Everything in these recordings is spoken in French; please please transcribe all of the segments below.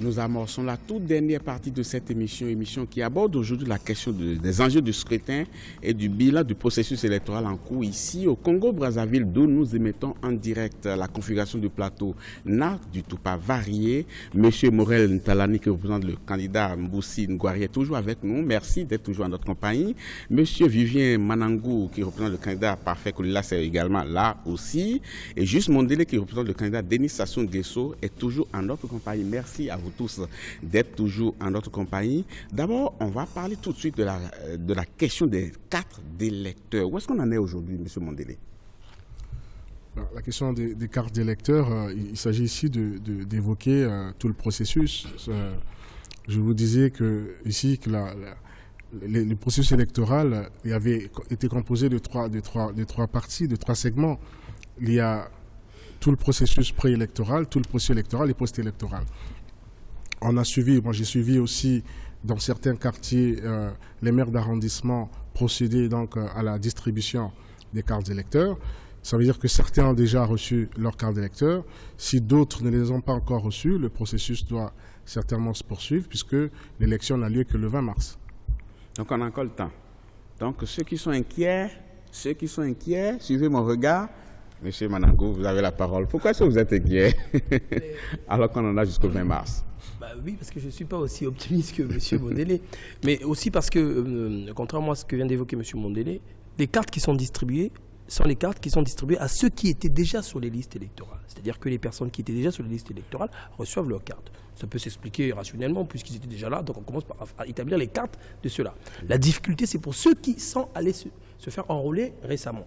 Nous amorçons la toute dernière partie de cette émission qui aborde aujourd'hui la question des enjeux du scrutin et du bilan du processus électoral en cours ici au Congo-Brazzaville, d'où nous émettons en direct. La configuration du plateau n'a du tout pas varié. Monsieur Morel Ntalani, qui représente le candidat Mboussi Ngouari, est toujours avec nous. Merci d'être toujours en notre compagnie. Monsieur Vivien Manangou, qui représente le candidat Parfait Kolila, c'est également là aussi. Et Juste Mondele, qui représente le candidat Denis Sassou Nguesso, est toujours en notre compagnie. Merci à vous tous d'être toujours en notre compagnie. D'abord, on va parler tout de suite de la question des cartes d'électeurs. Où est-ce qu'on en est aujourd'hui, M. Mondele? La question des cartes d'électeurs, il s'agit ici d'évoquer tout le processus. Je vous disais que ici que le processus électoral avait été composé de trois parties, de trois segments. Il y a tout le processus préélectoral, tout le processus électoral et post-électoral. On a suivi, moi j'ai suivi aussi dans certains quartiers, les maires d'arrondissement procéder donc à la distribution des cartes d'électeurs. Ça veut dire que certains ont déjà reçu leurs cartes d'électeurs. Si d'autres ne les ont pas encore reçues, le processus doit certainement se poursuivre puisque l'élection n'a lieu que le 20 mars. Donc on a encore le temps. Donc ceux qui sont inquiets, suivez mon regard. Monsieur Manangou, vous avez la parole. Pourquoi est-ce que vous êtes inquiet alors qu'on en a jusqu'au 20 mars? Oui, parce que je ne suis pas aussi optimiste que M. Mondele, mais aussi parce que, contrairement à ce que vient d'évoquer M. Mondele, les cartes qui sont distribuées sont les cartes qui sont distribuées à ceux qui étaient déjà sur les listes électorales. C'est-à-dire que les personnes qui étaient déjà sur les listes électorales reçoivent leurs cartes. Ça peut s'expliquer rationnellement puisqu'ils étaient déjà là, donc on commence à établir les cartes de ceux-là. La difficulté, c'est pour ceux qui sont allés se faire enrôler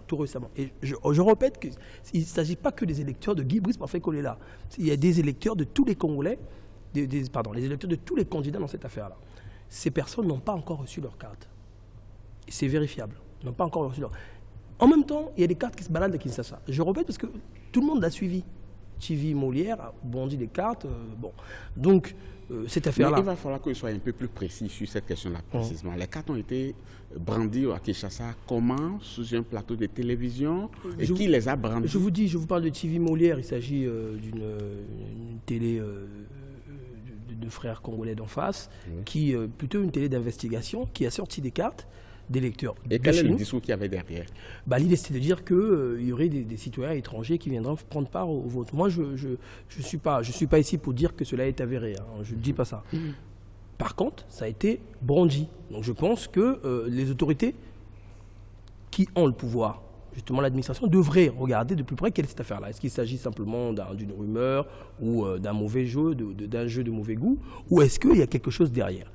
tout récemment. Et je répète qu'il ne s'agit pas que des électeurs de Guy Brice Parfait Kolila. Il y a des électeurs de tous les Congolais, les électeurs de tous les candidats dans cette affaire-là. Ces personnes n'ont pas encore reçu leur carte. C'est vérifiable. N'ont pas encore reçu leur carte. En même temps, il y a des cartes qui se baladent à Kinshasa. Je répète parce que tout le monde l'a suivi. TV Molière a bondi des cartes. Donc, cette affaire-là... Mais il va falloir qu'il soit un peu plus précis sur cette question-là, précisément. Les cartes ont été brandies à Kinshasa. Comment? Sous un plateau de télévision? Et qui les a brandies? Je vous parle de TV Molière. Il s'agit d'une télé de frères congolais d'en face, qui plutôt une télé d'investigation, qui a sorti des cartes d'électeurs. Et quel est le discours qu'il y avait derrière? L'idée, c'était de dire qu'il y aurait des citoyens étrangers qui viendraient prendre part au vote. Moi, je suis pas ici pour dire que cela est avéré. Hein. Je ne dis pas ça. Par contre, ça a été brandi. Donc je pense que les autorités qui ont le pouvoir, justement l'administration, devrait regarder de plus près quelle est cette affaire-là. Est-ce qu'il s'agit simplement d'une rumeur ou d'un mauvais jeu, d'un jeu de mauvais goût, ou est-ce qu'il y a quelque chose derrière?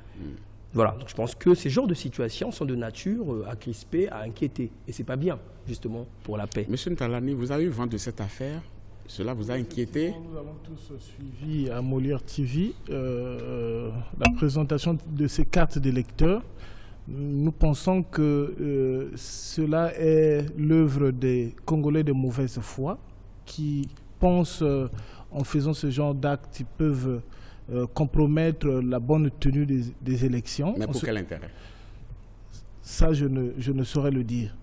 Voilà, donc je pense que ces genres de situations sont de nature à crisper, à inquiéter. Et ce n'est pas bien, justement, pour la paix. Monsieur Ntalani, vous avez eu vent de cette affaire? Cela vous a inquiété? Nous avons tous suivi à Molière TV la présentation de ces cartes d'électeurs. Nous pensons que cela est l'œuvre des Congolais de mauvaise foi qui pensent, en faisant ce genre d'actes, ils peuvent compromettre la bonne tenue des élections. Mais pour quel intérêt? Ça, je ne saurais le dire.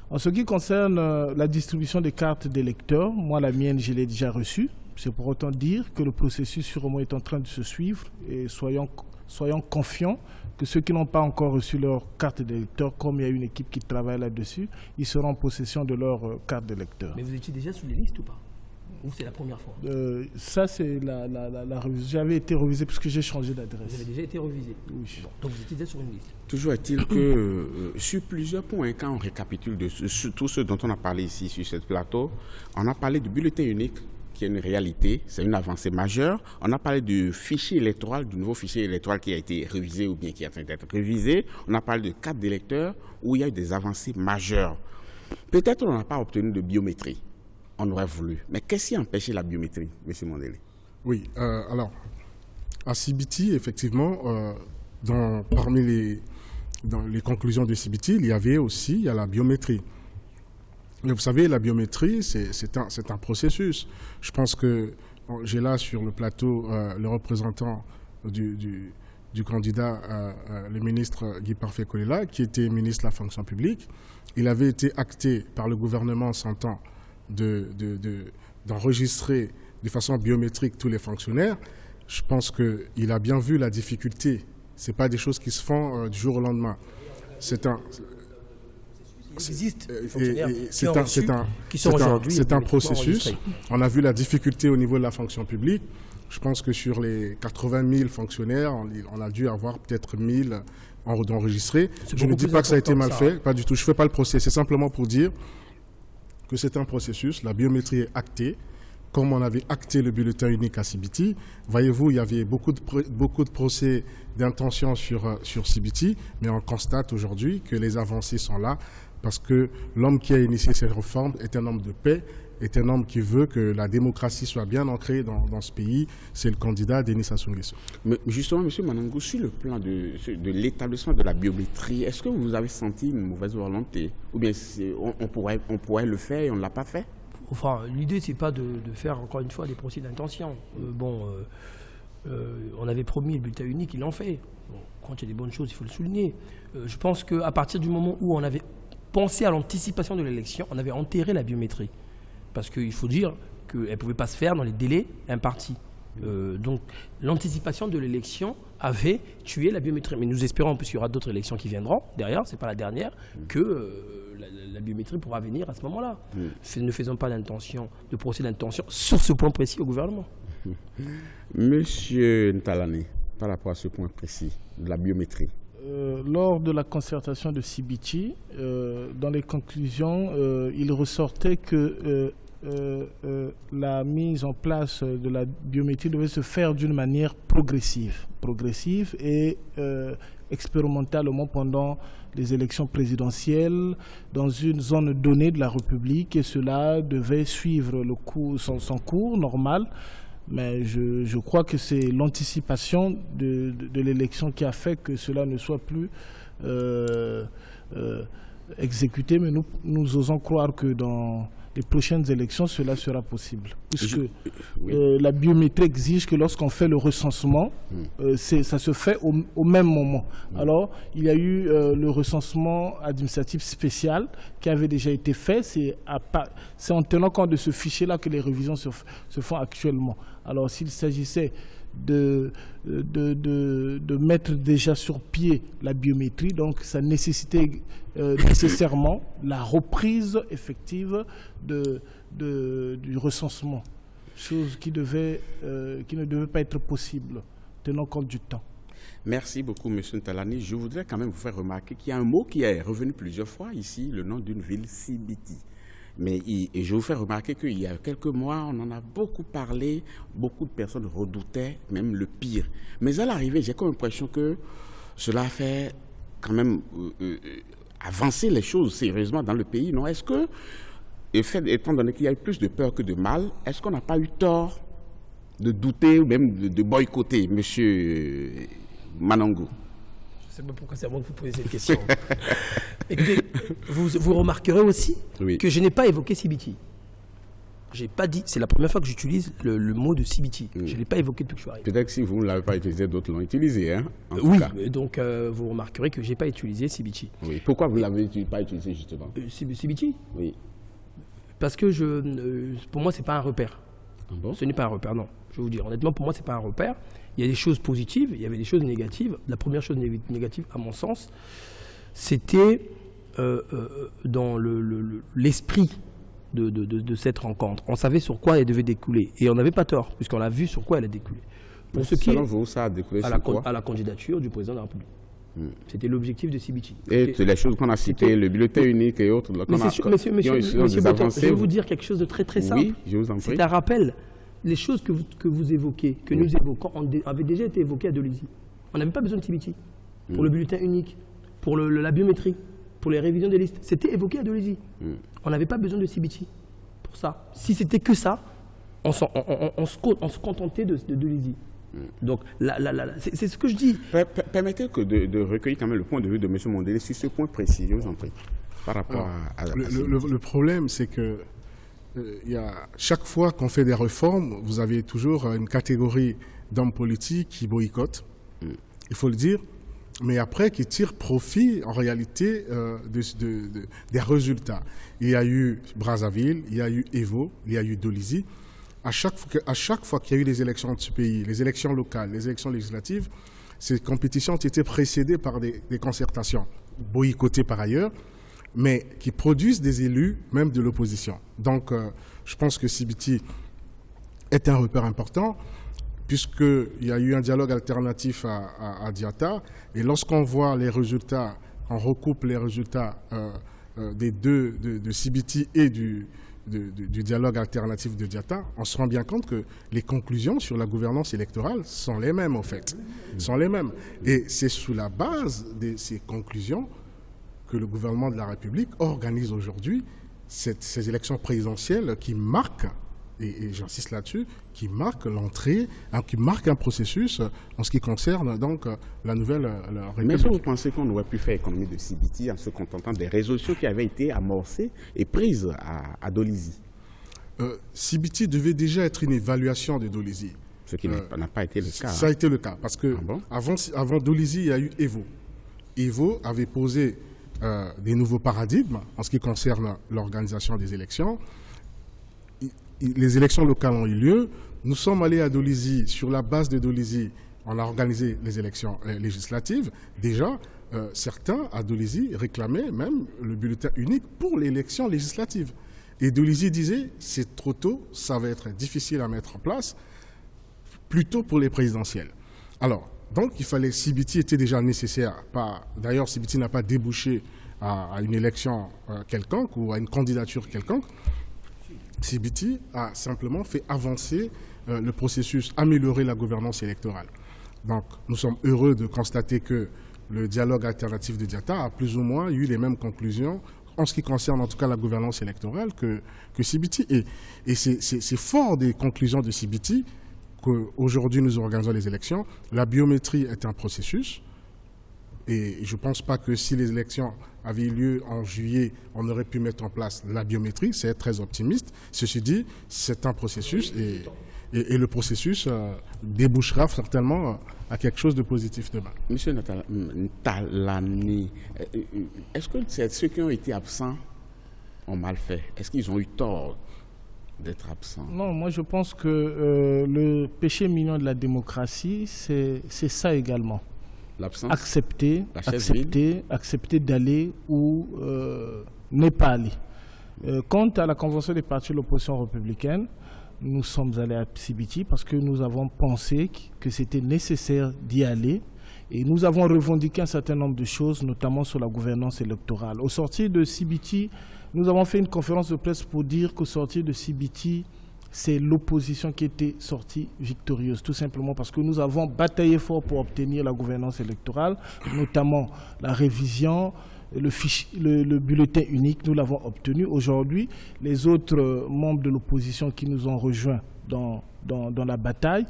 En ce qui concerne la distribution des cartes d'électeurs, moi, la mienne, je l'ai déjà reçue. C'est pour autant dire que le processus sûrement est en train de se suivre et soyons confiants que ceux qui n'ont pas encore reçu leur carte d'électeur, comme il y a une équipe qui travaille là-dessus, ils seront en possession de leur carte d'électeur. Mais vous étiez déjà sur les listes ou pas? Ou c'est la première fois? Ça, c'est la révision. J'avais été révisé puisque j'ai changé d'adresse. Vous avez déjà été révisé? Oui. Bon, donc vous étiez déjà sur une liste. Toujours est-il que sur plusieurs points, quand on récapitule de tout ce dont on a parlé ici sur ce plateau, on a parlé du bulletin unique, qui est une réalité, c'est une avancée majeure. On a parlé du fichier électoral, du nouveau fichier électoral qui a été révisé ou bien qui est en train d'être révisé. On a parlé de cartes d'électeurs où il y a eu des avancées majeures. Peut-être on n'a pas obtenu de biométrie. On aurait voulu. Mais qu'est-ce qui a empêché la biométrie, M. Mondele? Oui, alors, à CBT, effectivement, parmi les conclusions de CBT, il y a la biométrie. Mais vous savez, la biométrie, c'est un processus. Je pense que j'ai là sur le plateau le représentant du candidat, le ministre Guy Parfait Kolila, qui était ministre de la fonction publique. Il avait été acté par le gouvernement s'entend d'enregistrer de façon biométrique tous les fonctionnaires. je pense qu'il a bien vu la difficulté. Ce n'est pas des choses qui se font du jour au lendemain. C'est un processus. On a vu la difficulté au niveau de la fonction publique. Je pense que sur les 80 000 fonctionnaires, on a dû avoir peut-être 1000 enregistrés. Je ne dis pas que ça a été mal fait, pas du tout. Je ne fais pas le procès. C'est simplement pour dire que c'est un processus. La biométrie est actée. Comme on avait acté le bulletin unique à CBT, voyez-vous, il y avait beaucoup de procès d'intention sur CBT, mais on constate aujourd'hui que les avancées sont là parce que l'homme qui a initié cette réforme est un homme de paix, est un homme qui veut que la démocratie soit bien ancrée dans ce pays. C'est le candidat Denis Sassou Nguesso. Mais justement, M. Manangou, sur le plan de l'établissement de la biométrie, est-ce que vous avez senti une mauvaise volonté? Ou bien on pourrait le faire et on ne l'a pas fait? Enfin, l'idée, c'est pas de faire, encore une fois, des procès d'intention. On avait promis le bulletin unique, ils l'ont fait. Bon, quand il y a des bonnes choses, il faut le souligner. Je pense qu'à partir du moment où on avait pensé à l'anticipation de l'élection, on avait enterré la biométrie. Parce qu'il faut dire qu'elle ne pouvait pas se faire dans les délais impartis. Donc, l'anticipation de l'élection avait tué la biométrie. Mais nous espérons, puisqu'il y aura d'autres élections qui viendront derrière, ce n'est pas la dernière, que la biométrie pourra venir à ce moment-là. Ne faisons pas de procès d'intention sur ce point précis au gouvernement. Monsieur Ntalani, par rapport à ce point précis de la biométrie. Lors de la concertation de CBT, dans les conclusions, il ressortait que la mise en place de la biométrie devait se faire d'une manière progressive et expérimentalement pendant les élections présidentielles dans une zone donnée de la République, et cela devait suivre son cours normal. Mais je crois que c'est l'anticipation de l'élection qui a fait que cela ne soit plus exécuté. Mais nous osons croire que dans les prochaines élections, cela sera possible. Puisque la biométrie exige que lorsqu'on fait le recensement, ça se fait au même moment. Alors, il y a eu le recensement administratif spécial qui avait déjà été fait. C'est en tenant compte de ce fichier-là que les révisions se font actuellement. Alors, s'il s'agissait de mettre déjà sur pied la biométrie, donc ça nécessitait nécessairement la reprise effective du recensement, chose qui ne devait pas être possible, tenant compte du temps. Merci beaucoup, M. Ntalani. Je voudrais quand même vous faire remarquer qu'il y a un mot qui est revenu plusieurs fois ici, le nom d'une ville, CBT. Et je vous fais remarquer qu'il y a quelques mois, on en a beaucoup parlé, beaucoup de personnes redoutaient même le pire. Mais à l'arrivée, j'ai comme l'impression que cela fait quand même avancer les choses sérieusement dans le pays, non? Est-ce que, étant donné qu'il y a eu plus de peur que de mal, est-ce qu'on n'a pas eu tort de douter ou même de boycotter, M. Manangou? Je ne sais pas pourquoi c'est à moi que vous posez cette question. Écoutez, vous remarquerez aussi que je n'ai pas évoqué CBT. J'ai pas dit, c'est la première fois que j'utilise le mot de CBT. Je ne l'ai pas évoqué depuis que je suis arrivé. Peut-être que si vous ne l'avez pas utilisé, d'autres l'ont utilisé. Hein, donc vous remarquerez que je n'ai pas utilisé CBT. Oui. Pourquoi vous ne l'avez pas utilisé justement CBT? Oui. Parce que pour moi, ce n'est pas un repère. Ah bon? Ce n'est pas un repère, non. Je vais vous dire, honnêtement, pour moi, ce n'est pas un repère. Il y a des choses positives, il y avait des choses négatives. La première chose négative, à mon sens, c'était dans l'esprit de cette rencontre. On savait sur quoi elle devait découler. Et on n'avait pas tort, puisqu'on a vu sur quoi elle a découlé. Pour ce selon vous, ça a découlé sur quoi? À la candidature du président de la République. C'était l'objectif de CBT. Et les choses qu'on a citées, le bulletin unique et autres. Monsieur Botan, je vais vous dire quelque chose de très très simple. Oui, je vous en prie. C'est un rappel. Les choses que vous évoquez, que nous évoquons, avaient déjà été évoquées à Dolisie. On n'avait pas besoin de CBT pour le bulletin unique, pour la biométrie, pour les révisions des listes. C'était évoqué à Dolisie. On n'avait pas besoin de CBT pour ça. Si c'était que ça, on se contentait de Dolisie. Donc, c'est ce que je dis. Permettez de recueillir quand même le point de vue de M. Mondélé sur ce point précis, je vous en prie, par rapport à la le problème, c'est que chaque fois qu'on fait des réformes, vous avez toujours une catégorie d'hommes politiques qui boycottent, il faut le dire, mais après qui tirent profit en réalité des résultats. Il y a eu Brazzaville, il y a eu Evo, il y a eu Dolisie. à chaque fois qu'il y a eu les élections de ce pays, les élections locales, les élections législatives, ces compétitions ont été précédées par des concertations, boycottées par ailleurs, mais qui produisent des élus, même de l'opposition. Donc, je pense que CBT est un repère important, puisqu'il y a eu un dialogue alternatif à Diatta, et lorsqu'on voit les résultats, on recoupe les résultats des deux, de CBT et du dialogue alternatif de Diatta, on se rend bien compte que les conclusions sur la gouvernance électorale sont les mêmes, en fait. Sont les mêmes. Et c'est sous la base de ces conclusions que le gouvernement de la République organise aujourd'hui ces élections présidentielles qui marquent, et j'insiste là-dessus, qui marquent l'entrée, qui marquent un processus en ce qui concerne donc la nouvelle République. Mais est-ce que vous pensez qu'on aurait pu faire économie de CBT en se contentant des résolutions qui avaient été amorcées et prises à Dolisie? CBT devait déjà être une évaluation de Dolisie. Ce qui n'a pas été le cas. Ça a été le cas, parce que avant Dolisie, il y a eu Evo. Evo avait posé des nouveaux paradigmes en ce qui concerne l'organisation des élections. Les élections locales ont eu lieu. Nous sommes allés à Dolisie. Sur la base de Dolisie, on a organisé les élections législatives. Déjà, certains à Dolisie réclamaient même le bulletin unique pour l'élection législative. Et Dolisie disait, c'est trop tôt, ça va être difficile à mettre en place, plutôt pour les présidentielles. Alors, donc il fallait, CBT était déjà nécessaire. D'ailleurs, CBT n'a pas débouché à une élection quelconque ou à une candidature quelconque. CBT a simplement fait avancer le processus, améliorer la gouvernance électorale. Donc, nous sommes heureux de constater que le dialogue alternatif de Diatta a plus ou moins eu les mêmes conclusions en ce qui concerne en tout cas la gouvernance électorale que CBT. Et c'est fort des conclusions de CBT qu'aujourd'hui nous organisons les élections. La biométrie est un processus. Et je ne pense pas que si les élections avaient eu lieu en juillet, on aurait pu mettre en place la biométrie. C'est très optimiste. Ceci dit, c'est un processus et le processus débouchera certainement à quelque chose de positif demain. Monsieur Ntalani, est-ce que ceux qui ont été absents ont mal fait? Est-ce qu'ils ont eu tort d'être absents? Non, moi je pense que le péché mignon de la démocratie, c'est ça également. Accepter d'aller où n'est pas aller. Quant à la convention des partis de l'opposition républicaine, nous sommes allés à CBT parce que nous avons pensé que c'était nécessaire d'y aller et nous avons revendiqué un certain nombre de choses, notamment sur la gouvernance électorale. Au sortir de CBT, nous avons fait une conférence de presse pour dire qu'au sortir de CBT, c'est l'opposition qui était sortie victorieuse, tout simplement parce que nous avons bataillé fort pour obtenir la gouvernance électorale, notamment la révision, le bulletin unique, nous l'avons obtenu. Aujourd'hui, les autres membres de l'opposition qui nous ont rejoints dans la bataille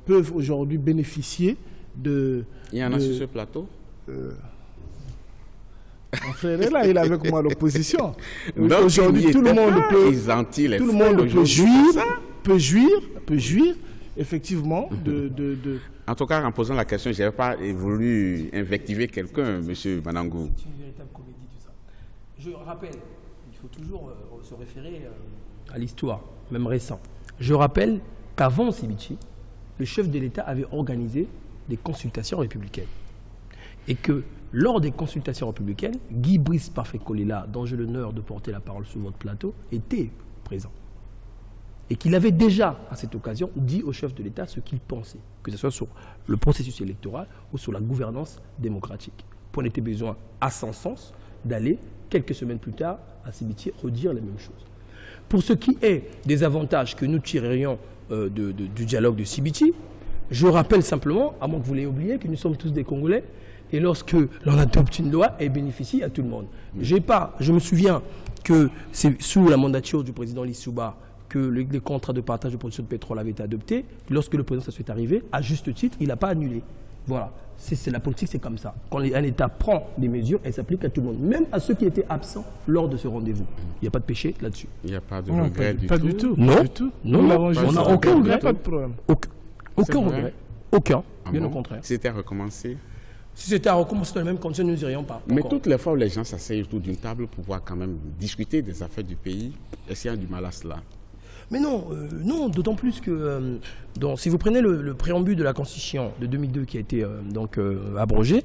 peuvent aujourd'hui bénéficier de... Il y en a sur ce plateau mon frère est là, il est avec moi à l'opposition. Aujourd'hui, tout le monde peut jouir, effectivement, En tout cas, en posant la question, je n'avais pas voulu invectiver quelqu'un, M. Manangou. C'est une véritable comédie, tout ça. Je rappelle, il faut toujours se référer à l'histoire, même récente. Je rappelle qu'avant CBT, le chef de l'État avait organisé des consultations républicaines. Et que lors des consultations républicaines, Guy Brice Parfait-Kolela, dont j'ai l'honneur de porter la parole sur votre plateau, était présent. Et qu'il avait déjà, à cette occasion, dit au chef de l'État ce qu'il pensait, que ce soit sur le processus électoral ou sur la gouvernance démocratique. On était besoin, à son sens, d'aller, quelques semaines plus tard, à CBT, redire les mêmes choses. Pour ce qui est des avantages que nous tirerions du dialogue de CBT, je rappelle simplement, à moins que vous l'ayez oublié, que nous sommes tous des Congolais, et lorsque l'on adopte une loi, elle bénéficie à tout le monde. Je me souviens que c'est sous la mandature du président Lissouba que les contrats de partage de production de pétrole avaient été adoptés. Lorsque le président s'est arrivé, à juste titre, il n'a pas annulé. Voilà, c'est la politique, c'est comme ça. Quand un État prend des mesures, elle s'applique à tout le monde, même à ceux qui étaient absents lors de ce rendez-vous. Il n'y a pas de péché là-dessus. Il n'y a pas de regret du tout. Non, on n'a aucun regret. Pas de problème. Aucun regret. Aucun, bien au contraire. C'était à recommencer. Si c'était à recommencer dans les mêmes conditions, nous n'irions pas. Mais toutes les fois où les gens s'asseyent autour d'une table pour pouvoir quand même discuter des affaires du pays, est-ce qu'il y a du mal à cela? Mais non, non, d'autant plus que si vous prenez le préambule de la Constitution de 2002 qui a été abrogé,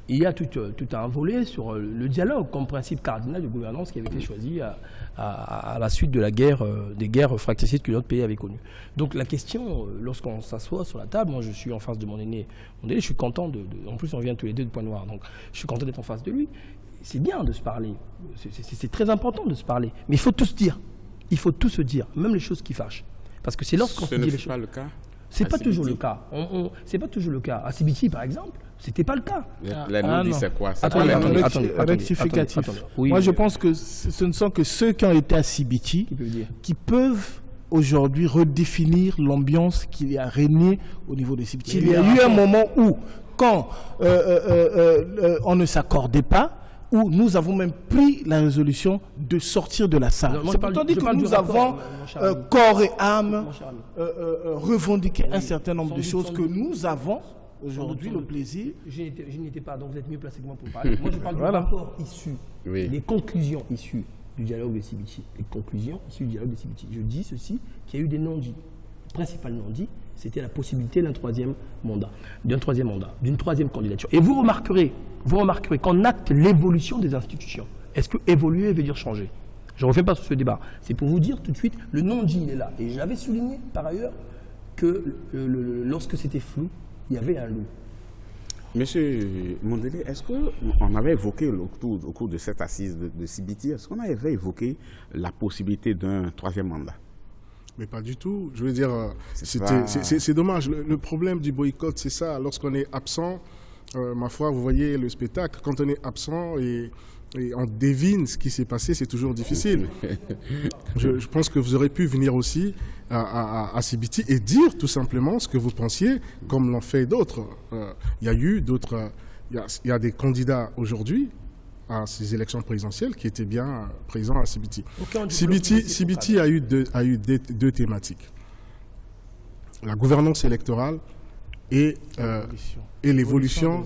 il y a tout un volet sur le dialogue comme principe cardinal de gouvernance qui avait été choisi à la suite de la guerre, des guerres fratricides que notre pays avait connues. Donc la question, lorsqu'on s'assoit sur la table, moi je suis en face de mon aîné, je suis content en plus on vient tous les deux de Pointe-Noire, donc je suis content d'être en face de lui. C'est bien de se parler, c'est très important de se parler, mais il faut tout se dire. Il faut tout se dire, même les choses qui fâchent. Parce que c'est lorsqu'on se dit les choses. Ce n'est pas le cas. C'est pas toujours le cas. C'est pas toujours le cas. À Sibiti, par exemple, c'était pas le cas. Les non-dits, c'est quoi? Attendez, rectificatif. Moi, je pense que ce ne sont que ceux qui ont été à Sibiti qui peuvent aujourd'hui redéfinir l'ambiance qu'il a régné au niveau de Sibiti. Il y a eu un moment où, quand on ne s'accordait pas, où nous avons même pris la résolution de sortir de la salle. C'est pourtant dit que nous avons corps et âme revendiqué un certain nombre de choses que nous avons aujourd'hui le plaisir. Je n'y étais pas, donc vous êtes mieux placé que moi pour parler. Moi je parle du rapport issu, les conclusions issues du dialogue de Sibiti. Les conclusions issues du dialogue de Sibiti. Je dis ceci, qu'il y a eu des non-dits. Principal non-dit, c'était la possibilité d'un troisième mandat, d'une troisième candidature. Et vous remarquerez qu'on acte l'évolution des institutions. Est-ce que évoluer veut dire changer? Je ne refais pas sur ce débat. C'est pour vous dire tout de suite, le non-dit, il est là. Et j'avais souligné par ailleurs que lorsque c'était flou, il y avait un loup. Monsieur Mondélé, est-ce qu'on avait évoqué au cours de cette assise de Sibiti, est-ce qu'on avait évoqué la possibilité d'un troisième mandat? Mais pas du tout. Je veux dire, c'est dommage. Le problème du boycott, c'est ça. Lorsqu'on est absent, ma foi, vous voyez le spectacle, quand on est absent et on devine ce qui s'est passé, c'est toujours difficile. Je pense que vous aurez pu venir aussi à Sibiti et dire tout simplement ce que vous pensiez, comme l'ont fait d'autres. Il y a eu d'autres... Il y a des candidats aujourd'hui à ces élections présidentielles qui étaient bien présents à Sibiti. Sibiti a eu deux thématiques. La gouvernance électorale et l'évolution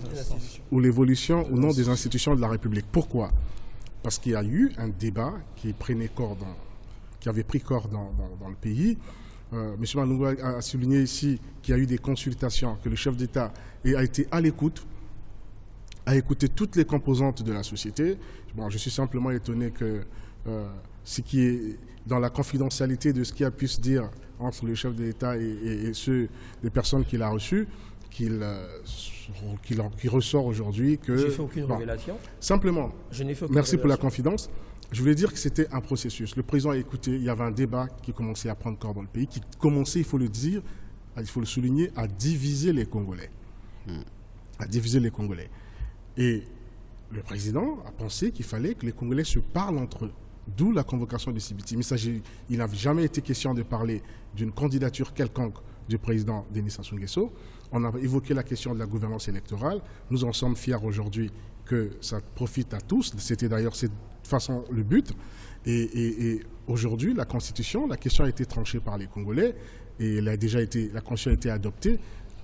ou non des institutions de la République. Pourquoi? Parce qu'il y a eu un débat qui avait pris corps dans le pays. M. Manoungou a souligné ici qu'il y a eu des consultations, que le chef d'État a été à l'écoute, a écouté toutes les composantes de la société. Bon, je suis simplement étonné que ce qui est dans la confidentialité de ce qui a pu se dire entre le chef de l'État et les personnes qu'il a reçues, qui ressort aujourd'hui que... J'ai fait aucune révélation. Simplement, merci pour la confidence. Je voulais dire que c'était un processus. Le président a écouté, il y avait un débat qui commençait à prendre corps dans le pays, qui commençait, il faut le dire, il faut le souligner, à diviser les Congolais. À diviser les Congolais. Et le président a pensé qu'il fallait que les Congolais se parlent entre eux. D'où la convocation de Sibiti. Mais il n'a jamais été question de parler d'une candidature quelconque du président Denis Sassou Nguesso. On a évoqué la question de la gouvernance électorale. Nous en sommes fiers aujourd'hui que ça profite à tous. C'était d'ailleurs de toute façon le but. Et aujourd'hui, la Constitution, la question a été tranchée par les Congolais et la Constitution a été adoptée.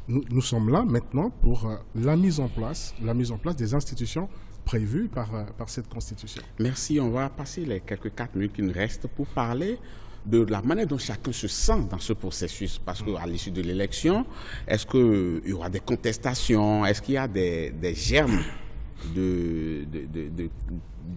Nous sommes là maintenant pour la mise en place des institutions prévues par cette Constitution. Merci. On va passer les quelques 4 minutes qui nous restent pour parler de la manière dont chacun se sent dans ce processus. Parce qu'à l'issue de l'élection, est-ce qu'il y aura des contestations? Est-ce qu'il y a des germes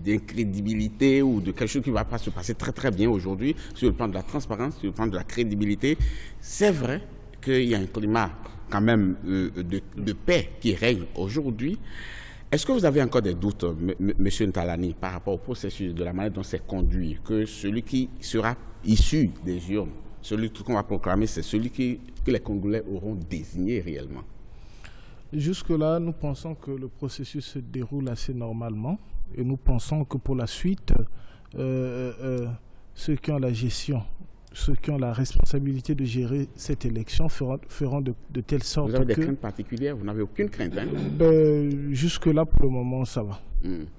d'incrédibilité ou de quelque chose qui ne va pas se passer très très bien aujourd'hui sur le plan de la transparence, sur le plan de la crédibilité? C'est vrai qu'il y a un climat quand même de paix qui règne aujourd'hui. Est-ce que vous avez encore des doutes, M. Ntalani, par rapport au processus, de la manière dont c'est conduit, que celui qui sera issu des urnes, celui qu'on va proclamer, c'est celui que les Congolais auront désigné réellement? Jusque-là, nous pensons que le processus se déroule assez normalement et nous pensons que pour la suite, ceux qui ont la gestion, ceux qui ont la responsabilité de gérer cette élection feront de telle sorte que... Vous avez des craintes particulières? Vous n'avez aucune crainte, hein? Jusque-là, pour le moment, ça va.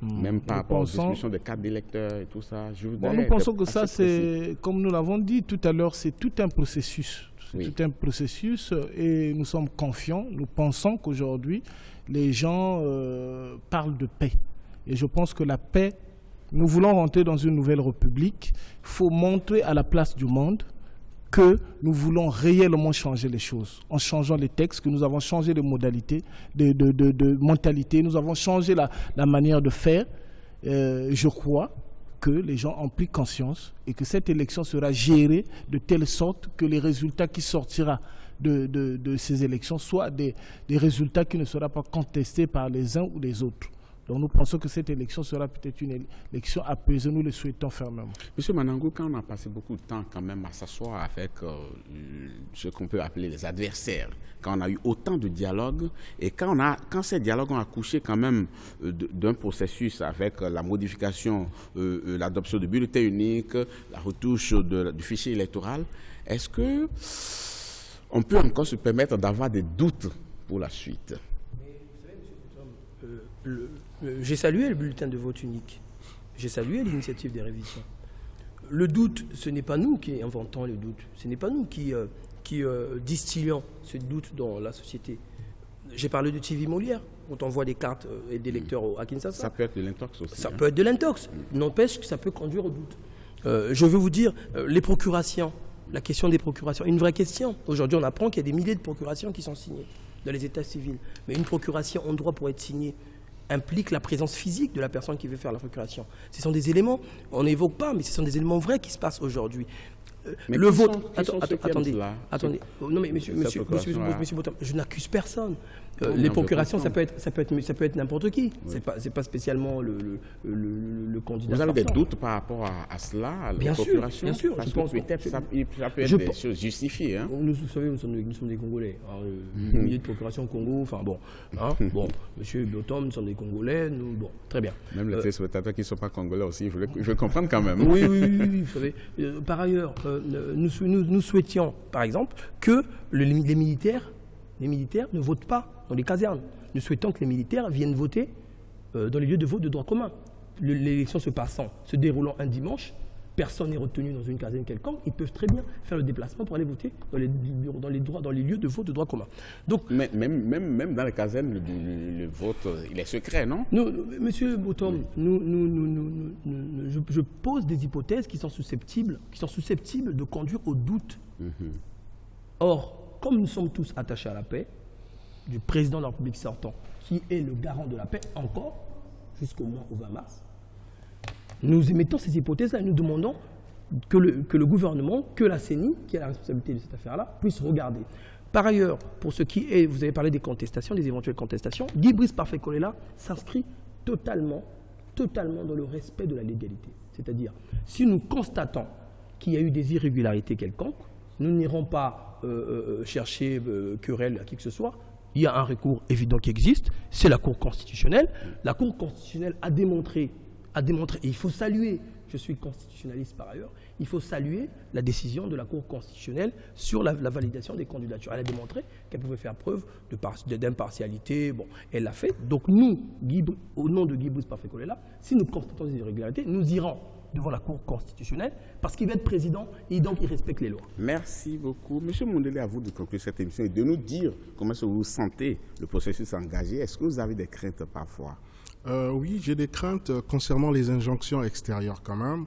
Même par rapport aux discussions des cartes d'électeurs et tout ça? Nous pensons que ça, c'est, comme nous l'avons dit tout à l'heure, c'est tout un processus. Tout un processus et nous sommes confiants. Nous pensons qu'aujourd'hui, les gens parlent de paix. Et je pense que la paix... Nous voulons rentrer dans une nouvelle république. Il faut montrer à la place du monde que nous voulons réellement changer les choses. En changeant les textes, que nous avons changé de modalités, de mentalité, nous avons changé la manière de faire. Je crois que les gens ont pris conscience et que cette élection sera gérée de telle sorte que les résultats qui sortiront de ces élections soient des résultats qui ne seront pas contestés par les uns ou les autres. Donc nous pensons que cette élection sera peut-être une élection apaisée, nous le souhaitons fermement. Monsieur Manangou, quand on a passé beaucoup de temps quand même à s'asseoir avec ce qu'on peut appeler les adversaires, quand on a eu autant de dialogues et quand ces dialogues ont accouché quand même d'un processus avec la modification, l'adoption de bulletins uniques, la retouche du fichier électoral, est-ce que on peut encore se permettre d'avoir des doutes pour la suite? J'ai salué le bulletin de vote unique. J'ai salué l'initiative des révisions. Le doute, ce n'est pas nous qui inventons le doute. Ce n'est pas nous qui distillons ce doute dans la société. J'ai parlé de TV Molière, quand on voit des cartes et des lecteurs à Kinshasa. Ça peut être de l'intox aussi. Ça peut être de l'intox. N'empêche que ça peut conduire au doute. Je veux vous dire, les procurations, la question des procurations, une vraie question. Aujourd'hui, on apprend qu'il y a des milliers de procurations qui sont signées dans les états civils. Mais une procuration en droit pour être signée implique la présence physique de la personne qui veut faire la procuration. Ce sont des éléments, on n'évoque pas, mais ce sont des éléments vrais qui se passent aujourd'hui. Le vote. Attendez. Non, mais monsieur Botam, je n'accuse personne. Les procurations, ça peut être n'importe qui. Oui. C'est pas spécialement le candidat. Vous avez des doutes par rapport à cela, bien sûr. Parce que peut-être ça peut être des choses justifiées. Hein. Vous savez, nous sommes des Congolais. Le milieu de procuration au Congo, enfin bon. Bon, monsieur Botam, nous sommes des Congolais. Bon, très bien. Même les téléspectateurs qui ne sont pas Congolais aussi, il faut comprendre quand même. Oui, vous savez. Par ailleurs, nous souhaitions, par exemple, que les militaires ne votent pas dans les casernes. Nous souhaitons que les militaires viennent voter dans les lieux de vote de droit commun. L'élection se déroulant un dimanche, personne n'est retenu dans une caserne quelconque, ils peuvent très bien faire le déplacement pour aller voter dans les lieux de vote de droit commun. Donc, même dans les casernes, le vote, il est secret, non? Monsieur Botam, je pose des hypothèses qui sont susceptibles de conduire au doute. Or, comme nous sommes tous attachés à la paix, du président de la République sortant, qui est le garant de la paix encore, jusqu'au mois au 20 mars, nous émettons ces hypothèses-là et nous demandons que le gouvernement, que la CENI, qui a la responsabilité de cette affaire-là, puisse regarder. Par ailleurs, pour ce qui est, vous avez parlé des contestations, des éventuelles contestations, Guy Brice Parfait-Kolela s'inscrit totalement dans le respect de la légalité. C'est-à-dire, si nous constatons qu'il y a eu des irrégularités quelconques, nous n'irons pas chercher querelle à qui que ce soit. Il y a un recours évident qui existe, c'est la Cour constitutionnelle. La Cour constitutionnelle a démontré, et il faut saluer, je suis constitutionnaliste par ailleurs, il faut saluer la décision de la Cour constitutionnelle sur la validation des candidatures. Elle a démontré qu'elle pouvait faire preuve d'impartialité. Bon, elle l'a fait. Donc nous, au nom de Guy Brice Parfait-Kolela, si nous constatons des irrégularités, nous irons devant la Cour constitutionnelle, parce qu'il va être président et donc il respecte les lois. Merci beaucoup. Monsieur Mondélé, à vous de conclure cette émission et de nous dire comment est-ce que vous sentez le processus engagé. Est-ce que vous avez des craintes parfois? Oui, j'ai des craintes concernant les injonctions extérieures quand même,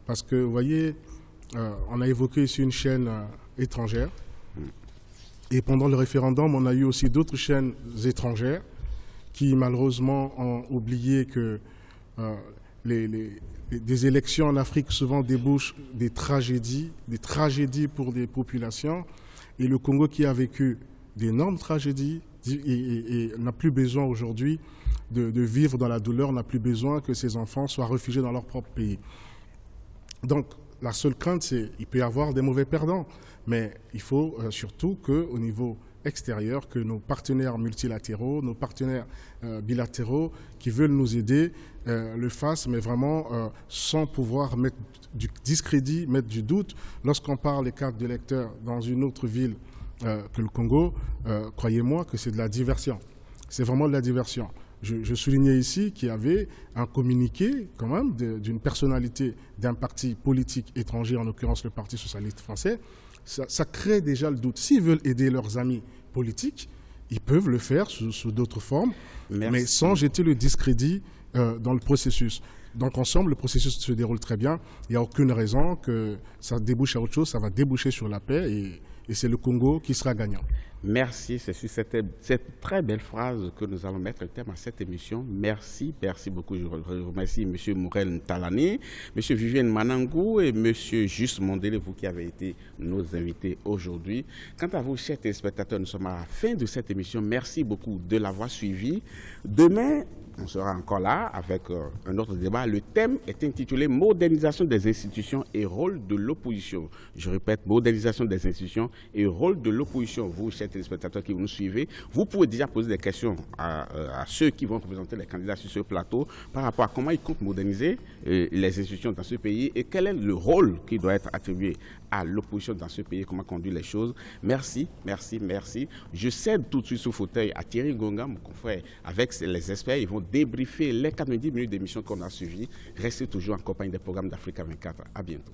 parce que, vous voyez, on a évoqué ici une chaîne étrangère, et pendant le référendum, on a eu aussi d'autres chaînes étrangères qui, malheureusement, ont oublié que des élections en Afrique souvent débouchent des tragédies pour des populations. Et le Congo qui a vécu d'énormes tragédies et n'a plus besoin aujourd'hui de vivre dans la douleur, n'a plus besoin que ses enfants soient réfugiés dans leur propre pays. Donc la seule crainte, c'est qu'il peut y avoir des mauvais perdants. Mais il faut surtout qu'au niveau extérieur, que nos partenaires multilatéraux, nos partenaires bilatéraux qui veulent nous aider le fassent, mais vraiment sans pouvoir mettre du discrédit, mettre du doute. Lorsqu'on parle des cartes d'électeurs dans une autre ville que le Congo, croyez-moi que c'est de la diversion. C'est vraiment de la diversion. Je soulignais ici qu'il y avait un communiqué quand même d'une personnalité d'un parti politique étranger, en l'occurrence le Parti socialiste français. Ça crée déjà le doute. S'ils veulent aider leurs amis politiques, ils peuvent le faire sous d'autres formes, mais sans jeter le discrédit dans le processus. Donc ensemble, le processus se déroule très bien. Il n'y a aucune raison que ça débouche à autre chose. Ça va déboucher sur la paix et c'est le Congo qui sera gagnant. Merci, c'est sur cette très belle phrase que nous allons mettre le terme à cette émission. Merci, merci beaucoup. Je remercie M. Morel Ntalani, M. Vivienne Manangou et M. Juste Mondele, vous qui avez été nos invités aujourd'hui. Quant à vous, chers téléspectateurs, nous sommes à la fin de cette émission. Merci beaucoup de l'avoir suivi. Demain, on sera encore là avec un autre débat. Le thème est intitulé « Modernisation des institutions et rôle de l'opposition ». Je répète, modernisation des institutions et rôle de l'opposition. Vous, chers téléspectateurs qui nous suivez, vous pouvez déjà poser des questions à ceux qui vont représenter les candidats sur ce plateau par rapport à comment ils comptent moderniser les institutions dans ce pays et quel est le rôle qui doit être attribué à l'opposition dans ce pays, comment conduire les choses. Merci, merci, merci. Je cède tout de suite ce fauteuil à Thierry Ngonga, mon confrère, avec les experts. Ils vont débriefer les 90 minutes d'émission qu'on a suivies. Restez toujours en compagnie des programmes d'Africa 24. À bientôt.